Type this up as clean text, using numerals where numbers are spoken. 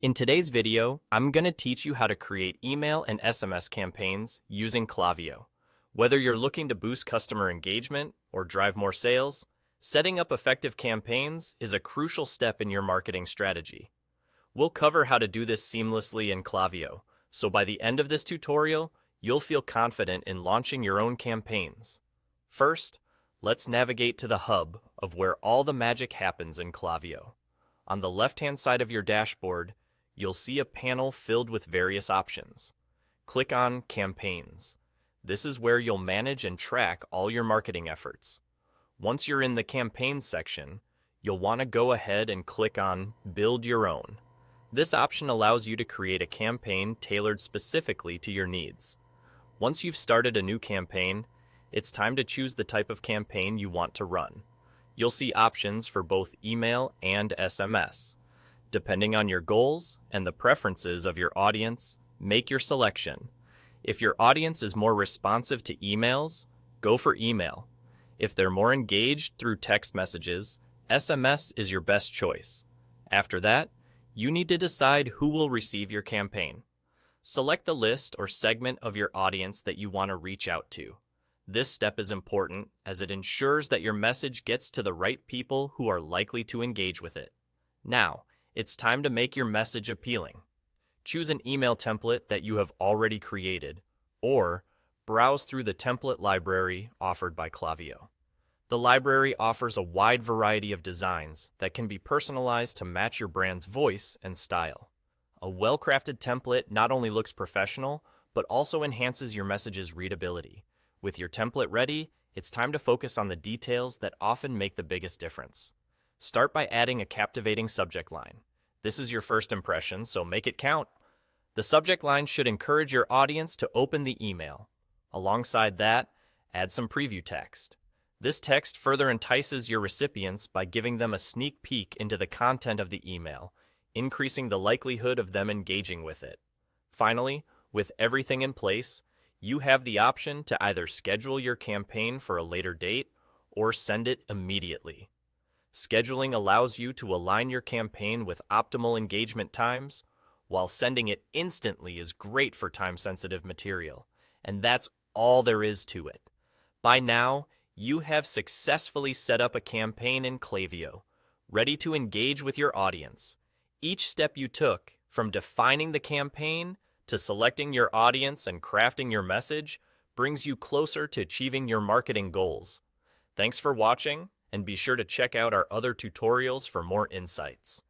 In today's video, I'm going to teach you how to create email and SMS campaigns using Klaviyo. Whether you're looking to boost customer engagement or drive more sales, setting up effective campaigns is a crucial step in your marketing strategy. We'll cover how to do this seamlessly in Klaviyo, so by the end of this tutorial, you'll feel confident in launching your own campaigns. First, let's navigate to the hub of where all the magic happens in Klaviyo. On the left-hand side of your dashboard, you'll see a panel filled with various options. Click on Campaigns. This is where you'll manage and track all your marketing efforts. Once you're in the Campaigns section, you'll want to go ahead and click on Build Your Own. This option allows you to create a campaign tailored specifically to your needs. Once you've started a new campaign, it's time to choose the type of campaign you want to run. You'll see options for both email and SMS. Depending on your goals and the preferences of your audience, make your selection. If your audience is more responsive to emails, go for email. If they're more engaged through text messages, SMS is your best choice. After that, you need to decide who will receive your campaign. Select the list or segment of your audience that you want to reach out to. This step is important as it ensures that your message gets to the right people who are likely to engage with it. Now, it's time to make your message appealing. Choose an email template that you have already created, or browse through the template library offered by Klaviyo. The library offers a wide variety of designs that can be personalized to match your brand's voice and style. A well-crafted template not only looks professional, but also enhances your message's readability. With your template ready, it's time to focus on the details that often make the biggest difference. Start by adding a captivating subject line. This is your first impression, so make it count. The subject line should encourage your audience to open the email. Alongside that, add some preview text. This text further entices your recipients by giving them a sneak peek into the content of the email, increasing the likelihood of them engaging with it. Finally, with everything in place, you have the option to either schedule your campaign for a later date or send it immediately. Scheduling allows you to align your campaign with optimal engagement times, while sending it instantly is great for time-sensitive material, and that's all there is to it. By now, you have successfully set up a campaign in Klaviyo, ready to engage with your audience. Each step you took, from defining the campaign to selecting your audience and crafting your message, brings you closer to achieving your marketing goals. Thanks for watching, and be sure to check out our other tutorials for more insights.